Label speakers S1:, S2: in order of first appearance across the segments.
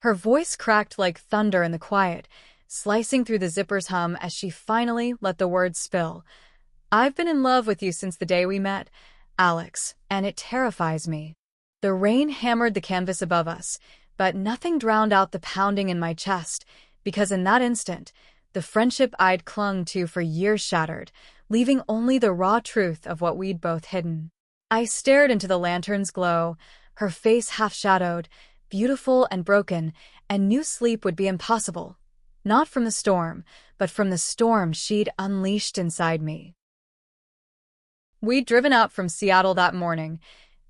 S1: Her voice cracked like thunder in the quiet, slicing through the zipper's hum as she finally let the words spill. "I've been in love with you since the day we met, Alex, and it terrifies me." The rain hammered the canvas above us, but nothing drowned out the pounding in my chest, because in that instant, the friendship I'd clung to for years shattered, leaving only the raw truth of what we'd both hidden. I stared into the lantern's glow, her face half-shadowed, beautiful and broken, and knew sleep would be impossible. Not from the storm, but from the storm she'd unleashed inside me. We'd driven out from Seattle that morning,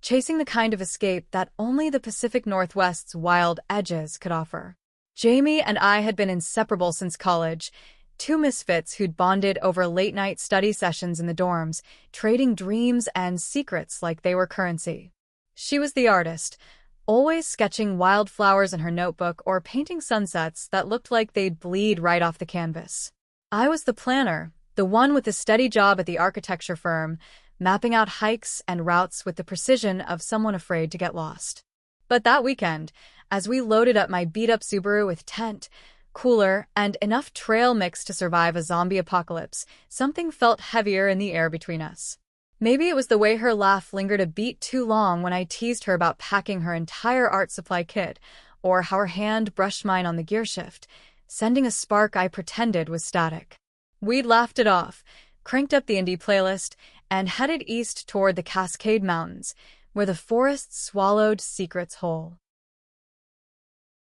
S1: chasing the kind of escape that only the Pacific Northwest's wild edges could offer. Jamie and I had been inseparable since college, two misfits who'd bonded over late-night study sessions in the dorms, trading dreams and secrets like they were currency. She was the artist, always sketching wildflowers in her notebook or painting sunsets that looked like they'd bleed right off the canvas. I was the planner, the one with a steady job at the architecture firm, mapping out hikes and routes with the precision of someone afraid to get lost. But that weekend, as we loaded up my beat-up Subaru with tent, cooler, and enough trail mix to survive a zombie apocalypse, something felt heavier in the air between us. Maybe it was the way her laugh lingered a beat too long when I teased her about packing her entire art supply kit, or how her hand brushed mine on the gearshift, sending a spark I pretended was static. We'd laughed it off, cranked up the indie playlist, and headed east toward the Cascade Mountains, where the forest swallowed secrets whole.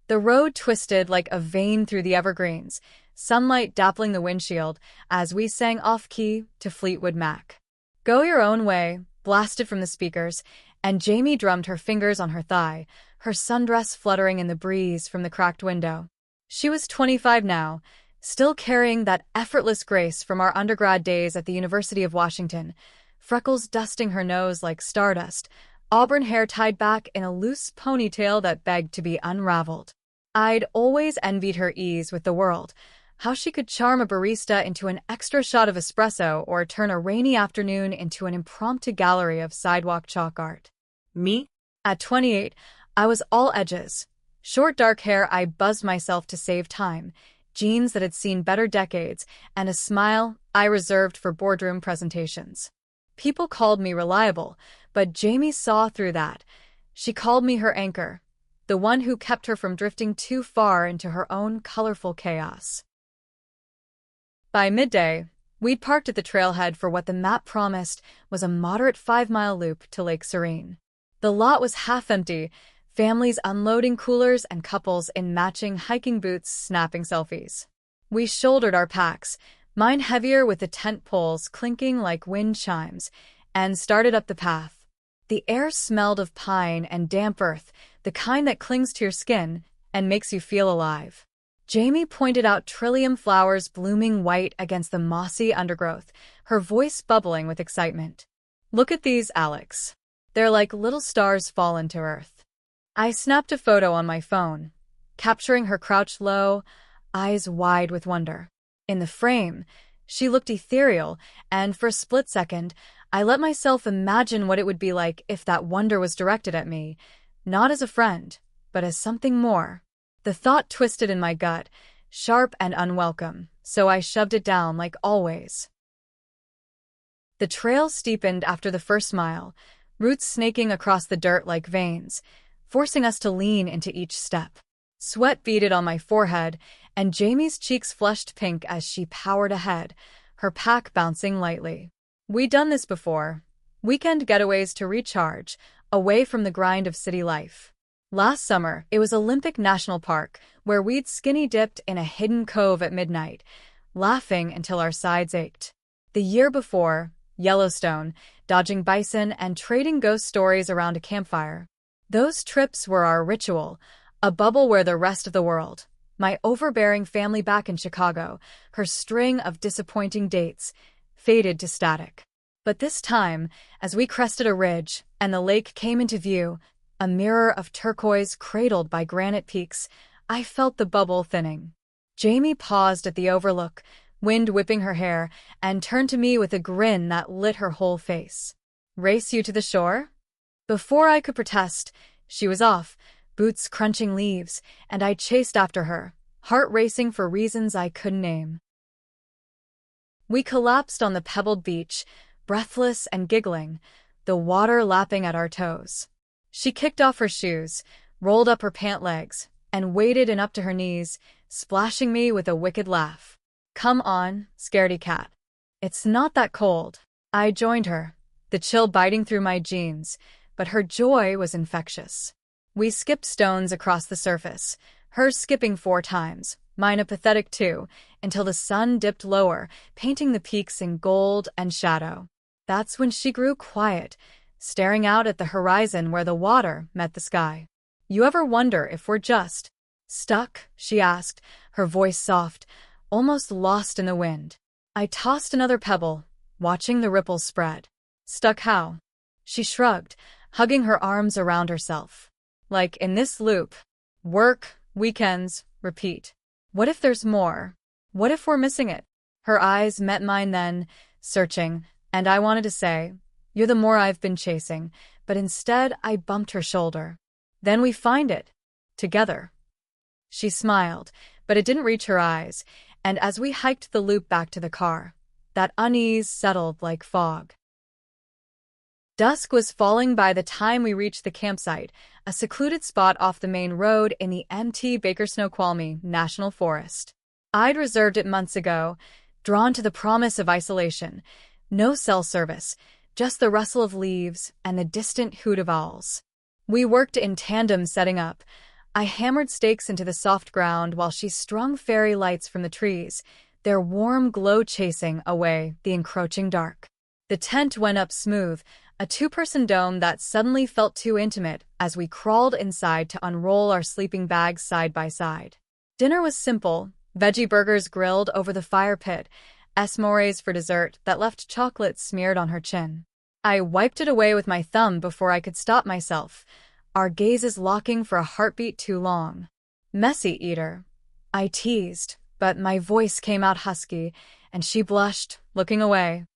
S1: The road twisted like a vein through the evergreens, sunlight dappling the windshield as we sang off-key to Fleetwood Mac. "Go Your Own Way" blasted from the speakers, and Jamie drummed her fingers on her thigh, her sundress fluttering in the breeze from the cracked window. She was 25 now, still carrying that effortless grace from our undergrad days at the University of Washington, freckles dusting her nose like stardust, auburn hair tied back in a loose ponytail that begged to be unraveled. I'd always envied her ease with the world, how she could charm a barista into an extra shot of espresso or turn a rainy afternoon into an impromptu gallery of sidewalk chalk art. Me? At 28, I was all edges. Short dark hair I buzzed myself to save time, jeans that had seen better decades, and a smile I reserved for boardroom presentations. People called me reliable, but Jamie saw through that. She called me her anchor, the one who kept her from drifting too far into her own colorful chaos. By midday, we'd parked at the trailhead for what the map promised was a moderate 5-mile loop to Lake Serene. The lot was half empty, families unloading coolers and couples in matching hiking boots snapping selfies. We shouldered our packs, mine heavier with the tent poles clinking like wind chimes, and started up the path. The air smelled of pine and damp earth, the kind that clings to your skin and makes you feel alive. Jamie pointed out trillium flowers blooming white against the mossy undergrowth, her voice bubbling with excitement. "Look at these, Alex. They're like little stars fallen to earth." I snapped a photo on my phone, capturing her crouched low, eyes wide with wonder. In the frame, she looked ethereal, and for a split second, I let myself imagine what it would be like if that wonder was directed at me, not as a friend, but as something more. The thought twisted in my gut, sharp and unwelcome, so I shoved it down like always. The trail steepened after the first mile, roots snaking across the dirt like veins, forcing us to lean into each step. Sweat beaded on my forehead, and Jamie's cheeks flushed pink as she powered ahead, her pack bouncing lightly. We'd done this before. Weekend getaways to recharge, away from the grind of city life. Last summer, it was Olympic National Park, where we'd skinny dipped in a hidden cove at midnight, laughing until our sides ached. The year before, Yellowstone, dodging bison and trading ghost stories around a campfire. Those trips were our ritual, a bubble where the rest of the world, my overbearing family back in Chicago, her string of disappointing dates, faded to static. But this time, as we crested a ridge and the lake came into view, a mirror of turquoise cradled by granite peaks, I felt the bubble thinning. Jamie paused at the overlook, wind whipping her hair, and turned to me with a grin that lit her whole face. "Race you to the shore?" Before I could protest, she was off, boots crunching leaves, and I chased after her, heart racing for reasons I couldn't name. We collapsed on the pebbled beach, breathless and giggling, the water lapping at our toes. She kicked off her shoes, rolled up her pant legs, and waded in up to her knees, splashing me with a wicked laugh. "Come on, scaredy cat. It's not that cold." I joined her, the chill biting through my jeans, but her joy was infectious. We skipped stones across the surface, her skipping 4 times, mine a pathetic 2, until the sun dipped lower, painting the peaks in gold and shadow. That's when she grew quiet, staring out at the horizon where the water met the sky. "You ever wonder if we're just stuck?" she asked, her voice soft, almost lost in the wind. I tossed another pebble, watching the ripples spread. "Stuck how?" She shrugged, hugging her arms around herself. "Like in this loop. Work, weekends, repeat. What if there's more? What if we're missing it?" Her eyes met mine then, searching, and I wanted to say, "You're the more I've been chasing," but instead I bumped her shoulder. "Then we find it. Together." She smiled, but it didn't reach her eyes, and as we hiked the loop back to the car, that unease settled like fog. Dusk was falling by the time we reached the campsite, a secluded spot off the main road in the empty Bakersnoqualmie National Forest. I'd reserved it months ago, drawn to the promise of isolation. No cell service, just the rustle of leaves and the distant hoot of owls. We worked in tandem setting up. I hammered stakes into the soft ground while she strung fairy lights from the trees, their warm glow chasing away the encroaching dark. The tent went up smooth, a 2-person dome that suddenly felt too intimate as we crawled inside to unroll our sleeping bags side by side. Dinner was simple, veggie burgers grilled over the fire pit, s'mores for dessert that left chocolate smeared on her chin. I wiped it away with my thumb before I could stop myself, our gazes locking for a heartbeat too long. "Messy eater," I teased, but my voice came out husky, and she blushed, looking away.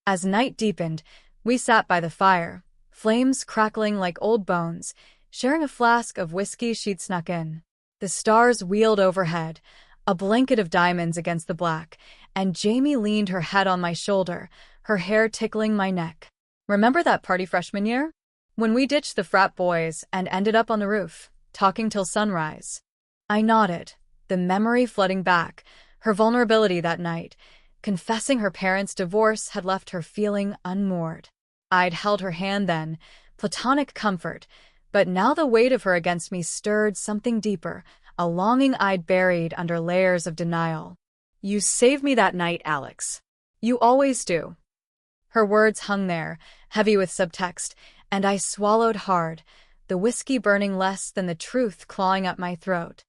S1: As night deepened, we sat by the fire, flames crackling like old bones, sharing a flask of whiskey she'd snuck in. The stars wheeled overhead, a blanket of diamonds against the black, and Jamie leaned her head on my shoulder, her hair tickling my neck. "Remember that party freshman year? When we ditched the frat boys and ended up on the roof, talking till sunrise?" I nodded, the memory flooding back, her vulnerability that night. Confessing her parents' divorce had left her feeling unmoored. I'd held her hand then, platonic comfort, but now the weight of her against me stirred something deeper, a longing I'd buried under layers of denial. "You saved me that night, Alex. You always do." Her words hung there, heavy with subtext, and I swallowed hard, the whiskey burning less than the truth clawing at my throat.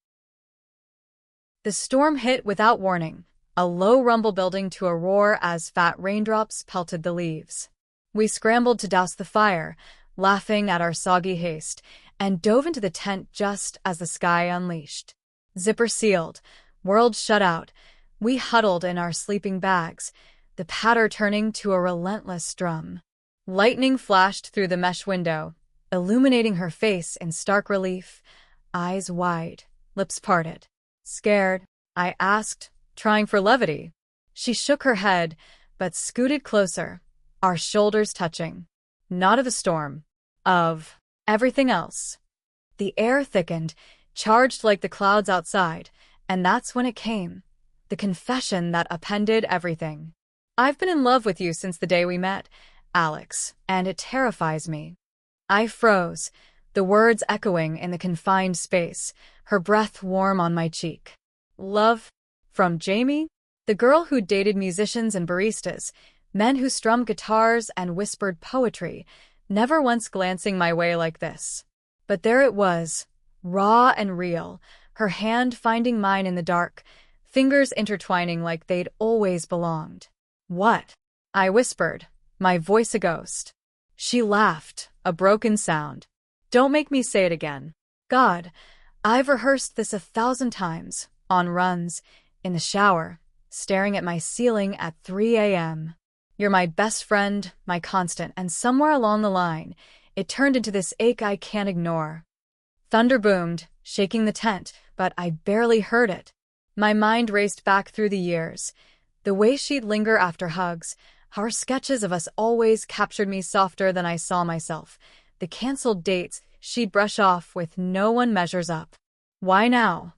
S1: The storm hit without warning, a low rumble building to a roar as fat raindrops pelted the leaves. We scrambled to douse the fire, laughing at our soggy haste, and dove into the tent just as the sky unleashed. Zipper sealed, world shut out, we huddled in our sleeping bags, the patter turning to a relentless drum. Lightning flashed through the mesh window, illuminating her face in stark relief, eyes wide, lips parted. "Scared?" I asked, trying for levity. She shook her head, but scooted closer, our shoulders touching. "Not of the storm. Of everything else." The air thickened, charged like the clouds outside, and that's when it came. The confession that upended everything. "I've been in love with you since the day we met, Alex, and it terrifies me." I froze, the words echoing in the confined space, her breath warm on my cheek. "Love? From Jamie?" The girl who dated musicians and baristas, men who strummed guitars and whispered poetry, never once glancing my way like this. But there it was, raw and real, her hand finding mine in the dark, fingers intertwining like they'd always belonged. "What?" I whispered, my voice a ghost. She laughed, a broken sound. "Don't make me say it again. God, I've rehearsed this 1,000 times, on runs, in the shower, staring at my ceiling at 3 a.m. You're my best friend, my constant, and somewhere along the line, it turned into this ache I can't ignore. Thunder boomed, shaking the tent, but I barely heard it. My mind raced back through the years. The way she'd linger after hugs, our sketches of us always captured me softer than I saw myself. The canceled dates she'd brush off with no one measures up. Why now?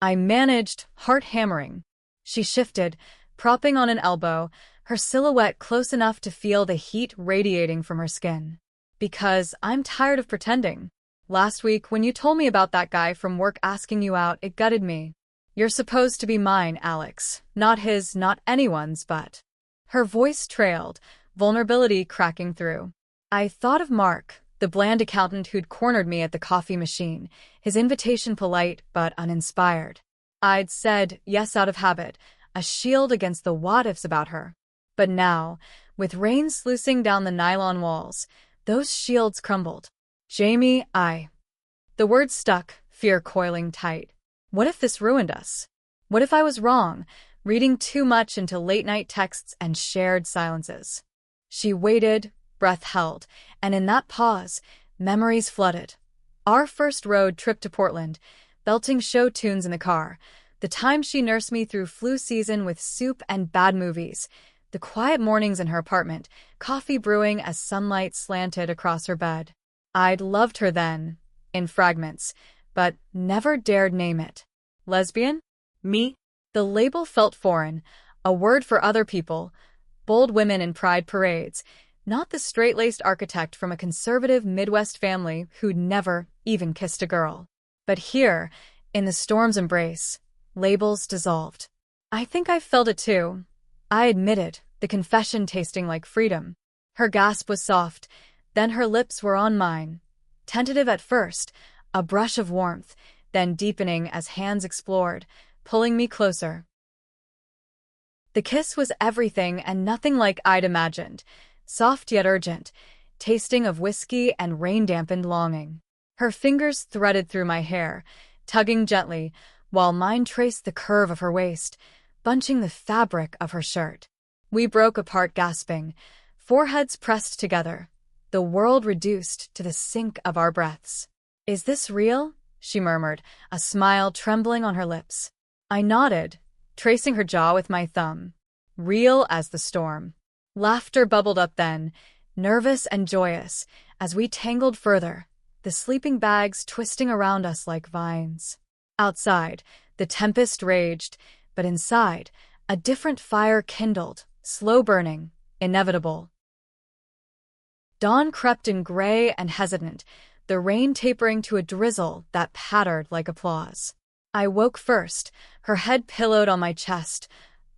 S1: I managed, heart hammering. She shifted, propping on an elbow, her silhouette close enough to feel the heat radiating from her skin. Because I'm tired of pretending. Last week, when you told me about that guy from work asking you out, it gutted me. You're supposed to be mine, Alex. Not his, not anyone's, but... Her voice trailed, vulnerability cracking through. I thought of Mark, the bland accountant who'd cornered me at the coffee machine, his invitation polite but uninspired. I'd said yes out of habit, a shield against the what-ifs about her. But now, with rain sluicing down the nylon walls, those shields crumbled. Jamie, The words stuck, fear coiling tight. What if this ruined us? What if I was wrong, reading too much into late-night texts and shared silences? She waited, breath held, and in that pause, memories flooded. Our first road trip to Portland, belting show tunes in the car, the time she nursed me through flu season with soup and bad movies, the quiet mornings in her apartment, coffee brewing as sunlight slanted across her bed. I'd loved her then, in fragments, but never dared name it. Lesbian? Me? The label felt foreign, a word for other people, bold women in pride parades, not the straight-laced architect from a conservative Midwest family who'd never even kissed a girl. But here, in the storm's embrace, labels dissolved. I think I felt it too. I admitted, the confession tasting like freedom. Her gasp was soft, then her lips were on mine. Tentative at first, a brush of warmth, then deepening as hands explored, pulling me closer. The kiss was everything and nothing like I'd imagined, soft yet urgent, tasting of whiskey and rain-dampened longing. Her fingers threaded through my hair, tugging gently, while mine traced the curve of her waist, bunching the fabric of her shirt. We broke apart gasping, foreheads pressed together, the world reduced to the sync of our breaths. "Is this real?" she murmured, a smile trembling on her lips. I nodded, tracing her jaw with my thumb. Real as the storm. Laughter bubbled up then, nervous and joyous, as we tangled further, the sleeping bags twisting around us like vines. Outside, the tempest raged, but inside, a different fire kindled, slow burning, inevitable. Dawn crept in gray and hesitant, the rain tapering to a drizzle that pattered like applause. I woke first, her head pillowed on my chest,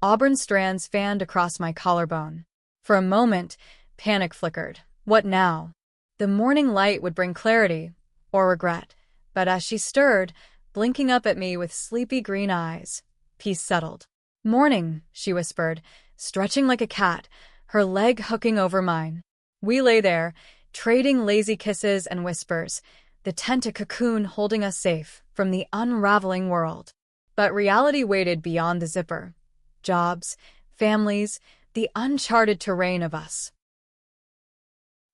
S1: auburn strands fanned across my collarbone. For a moment, panic flickered. What now? The morning light would bring clarity, or regret, but as she stirred, blinking up at me with sleepy green eyes, peace settled. "Morning," she whispered, stretching like a cat, her leg hooking over mine. We lay there, trading lazy kisses and whispers, the tent a cocoon holding us safe from the unraveling world. But reality waited beyond the zipper. Jobs, families, the uncharted terrain of us.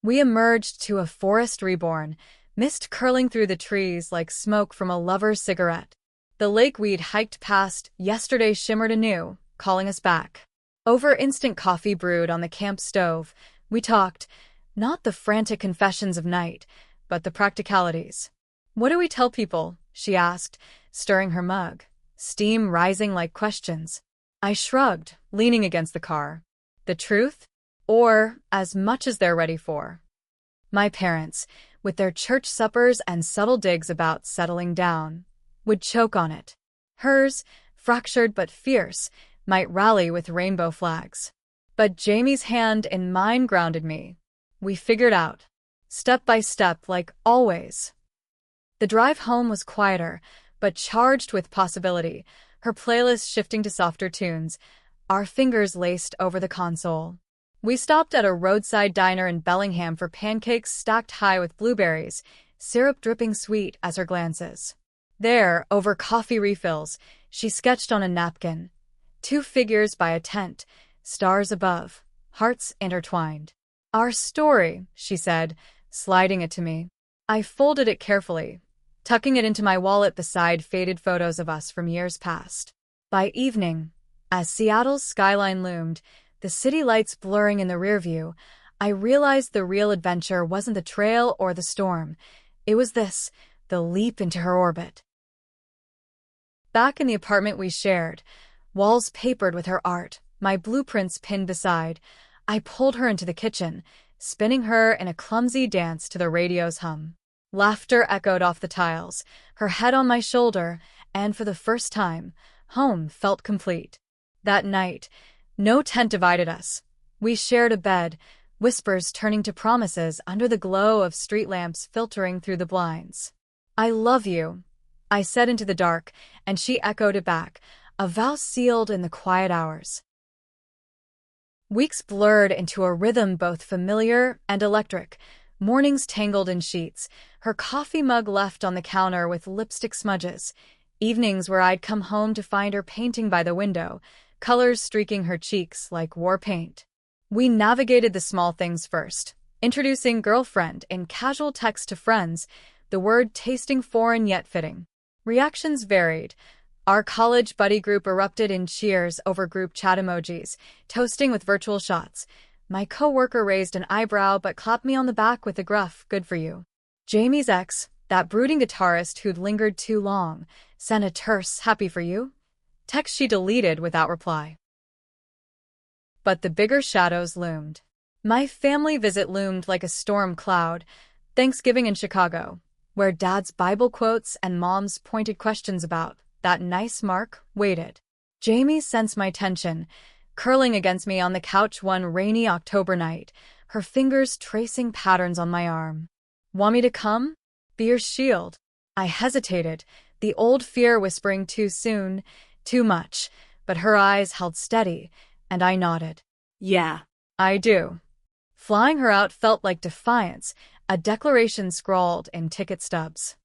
S1: We emerged to a forest reborn, mist curling through the trees like smoke from a lover's cigarette. The lake we'd hiked past yesterday shimmered anew, calling us back. Over instant coffee brewed on the camp stove, we talked, not the frantic confessions of night, but the practicalities. "What do we tell people?" she asked, stirring her mug, steam rising like questions. I shrugged, leaning against the car. The truth? Or as much as they're ready for? My parents, with their church suppers and subtle digs about settling down, would choke on it. Hers, fractured but fierce, might rally with rainbow flags. But Jamie's hand in mine grounded me. We figured out, step by step like always. The drive home was quieter, but charged with possibility, her playlist shifting to softer tunes, our fingers laced over the console. We stopped at a roadside diner in Bellingham for pancakes stacked high with blueberries, syrup dripping sweet as her glances. There, over coffee refills, she sketched on a napkin. 2 figures by a tent, stars above, hearts intertwined. "Our story," she said, sliding it to me. I folded it carefully, tucking it into my wallet beside faded photos of us from years past. By evening, as Seattle's skyline loomed, the city lights blurring in the rearview, I realized the real adventure wasn't the trail or the storm. It was this, the leap into her orbit. Back in the apartment we shared, walls papered with her art, my blueprints pinned beside, I pulled her into the kitchen, spinning her in a clumsy dance to the radio's hum. Laughter echoed off the tiles, her head on my shoulder, and for the first time, home felt complete. That night, no tent divided us. We shared a bed, whispers turning to promises under the glow of street lamps filtering through the blinds. "I love you," I said into the dark, and she echoed it back, a vow sealed in the quiet hours. Weeks blurred into a rhythm both familiar and electric, mornings tangled in sheets, her coffee mug left on the counter with lipstick smudges, evenings where I'd come home to find her painting by the window, colors streaking her cheeks like war paint. We navigated the small things first, introducing girlfriend in casual text to friends, the word tasting foreign yet fitting. Reactions varied. Our college buddy group erupted in cheers over group chat emojis, toasting with virtual shots. My coworker raised an eyebrow but clapped me on the back with a gruff, "Good for you." Jamie's ex, that brooding guitarist who'd lingered too long, sent a terse, "Happy for you?" text she deleted without reply. But the bigger shadows loomed. My family visit loomed like a storm cloud. Thanksgiving in Chicago, where Dad's Bible quotes and Mom's pointed questions about that nice mark waited. Jamie sensed my tension, curling against me on the couch one rainy October night, her fingers tracing patterns on my arm. "Want me to come? Be your shield?" I hesitated, the old fear whispering too soon, too much, but her eyes held steady, and I nodded. "Yeah, I do." Flying her out felt like defiance, a declaration scrawled in ticket stubs.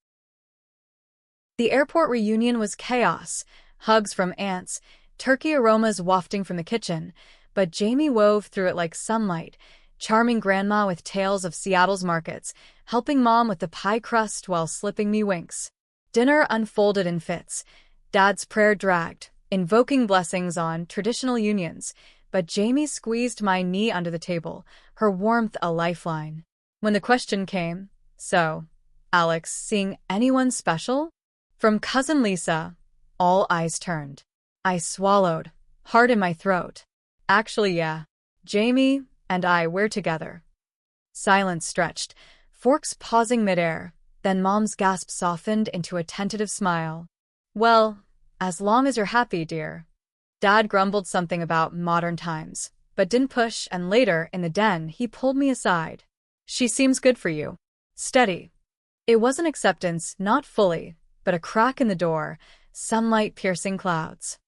S1: The airport reunion was chaos, hugs from aunts, turkey aromas wafting from the kitchen, but Jamie wove through it like sunlight, charming grandma with tales of Seattle's markets, helping Mom with the pie crust while slipping me winks. Dinner unfolded in fits. Dad's prayer dragged, invoking blessings on traditional unions, but Jamie squeezed my knee under the table, her warmth a lifeline. When the question came, "So, Alex, seeing anyone special?" from Cousin Lisa, all eyes turned. I swallowed, heart in my throat. "Actually, yeah. Jamie and we're together." Silence stretched, forks pausing midair, then Mom's gasp softened into a tentative smile. "Well, as long as you're happy, dear." Dad grumbled something about modern times, but didn't push, and later, in the den, he pulled me aside. "She seems good for you. Steady." It wasn't acceptance, not fully, but a crack in the door, sunlight piercing clouds.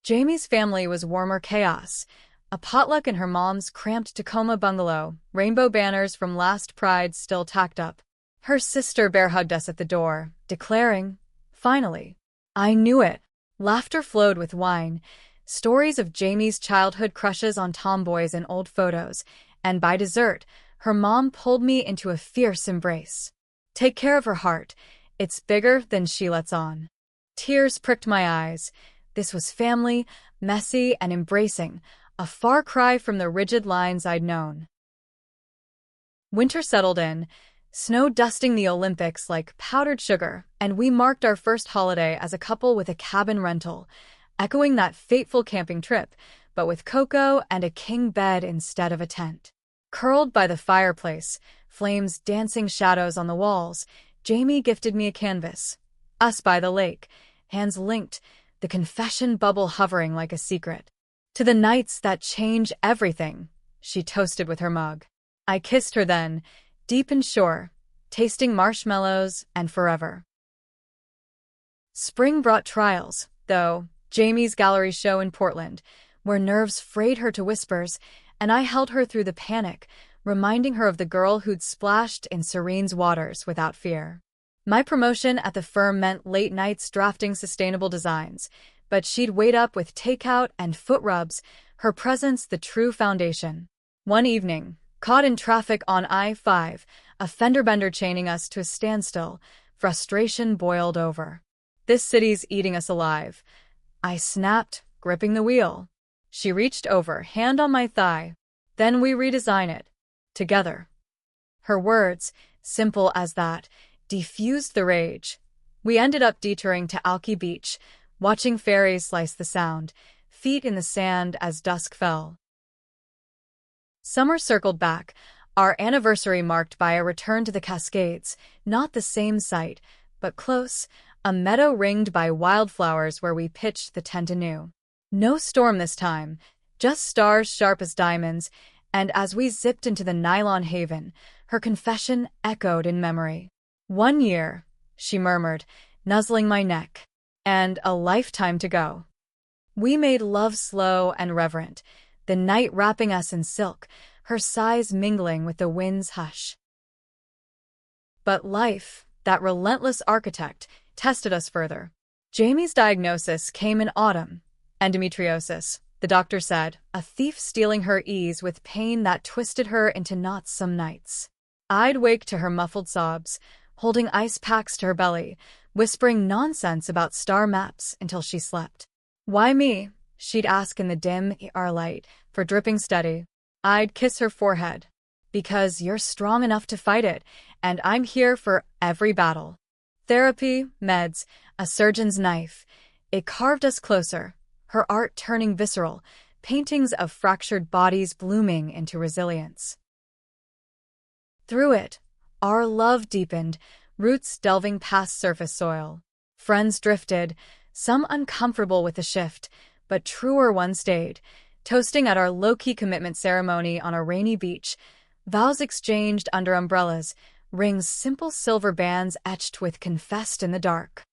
S1: Jamie's family was warmer chaos. A potluck in her mom's cramped Tacoma bungalow, rainbow banners from last Pride still tacked up. Her sister bear-hugged us at the door, declaring, "Finally." I knew it. Laughter flowed with wine, stories of Jamie's childhood crushes on tomboys in old photos, and by dessert, her mom pulled me into a fierce embrace. "Take care of her heart. It's bigger than she lets on." Tears pricked my eyes. This was family, messy and embracing, a far cry from the rigid lines I'd known. Winter settled in, snow dusting the Olympics like powdered sugar, and we marked our first holiday as a couple with a cabin rental, echoing that fateful camping trip, but with cocoa and a king bed instead of a tent. Curled by the fireplace, flames dancing shadows on the walls, Jamie gifted me a canvas. Us by the lake, hands linked, the confession bubble hovering like a secret. "To the nights that change everything," she toasted with her mug. I kissed her then, deep and sure, tasting marshmallows and forever. Spring brought trials, though, Jamie's gallery show in Portland, where nerves frayed her to whispers, and I held her through the panic, reminding her of the girl who'd splashed in Serene's waters without fear. My promotion at the firm meant late nights drafting sustainable designs, but she'd wait up with takeout and foot rubs, her presence the true foundation. One evening, caught in traffic on I-5, a fender bender chaining us to a standstill. Frustration boiled over. This city's eating us alive. I snapped, gripping the wheel. She reached over, hand on my thigh. Then we redesign it. Together. Her words, simple as that, diffused the rage. We ended up detouring to Alki Beach, watching ferries slice the sound, feet in the sand as dusk fell. Summer circled back, our anniversary marked by a return to the Cascades, not the same site, but close, a meadow ringed by wildflowers where we pitched the tent anew. No storm this time, just stars sharp as diamonds, and as we zipped into the nylon haven, her confession echoed in memory. 1 year, she murmured, nuzzling my neck, and a lifetime to go. We made love slow and reverent, the night wrapping us in silk, her sighs mingling with the wind's hush. But life, that relentless architect, tested us further. Jamie's diagnosis came in autumn. Endometriosis, the doctor said, a thief stealing her ease with pain that twisted her into knots some nights. I'd wake to her muffled sobs, holding ice packs to her belly, whispering nonsense about star maps until she slept. Why me? She'd ask in the dim ER light, for dripping steady. I'd kiss her forehead. Because you're strong enough to fight it, and I'm here for every battle. Therapy, meds, a surgeon's knife. It carved us closer, her art turning visceral, paintings of fractured bodies blooming into resilience. Through it, our love deepened, roots delving past surface soil. Friends drifted, some uncomfortable with the shift, but truer ones stayed, toasting at our low-key commitment ceremony on a rainy beach, vows exchanged under umbrellas, rings simple silver bands etched with confessed in the dark.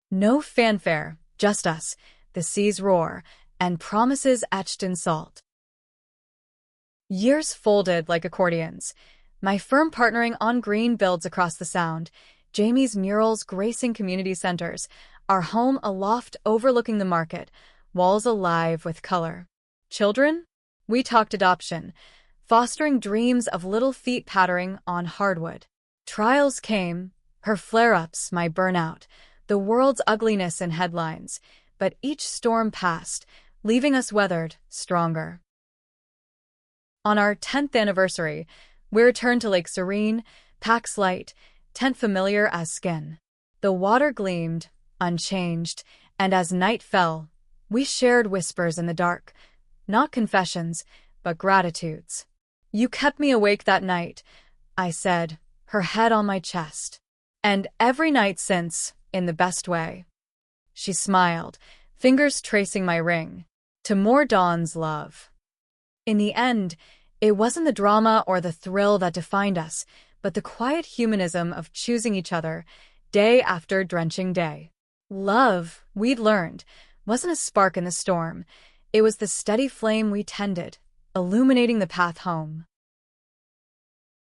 S1: No fanfare, just us, the sea's roar, and promises etched in salt. Years folded like accordions, my firm partnering on green builds across the sound, Jamie's murals gracing community centers, our home aloft overlooking the market, walls alive with color. Children? We talked adoption, fostering dreams of little feet pattering on hardwood. Trials came, her flare-ups, my burnout, the world's ugliness in headlines, but each storm passed, leaving us weathered, stronger. On our 10th anniversary, we returned to Lake Serene, packs light, tent familiar as skin. The water gleamed, unchanged, and as night fell, we shared whispers in the dark, not confessions, but gratitudes. You kept me awake that night, I said, her head on my chest. And every night since, in the best way. She smiled, fingers tracing my ring. To more dawns, love. In the end, it wasn't the drama or the thrill that defined us, but the quiet humanism of choosing each other, day after drenching day. Love, we'd learned, wasn't a spark in the storm. It was the steady flame we tended, illuminating the path home.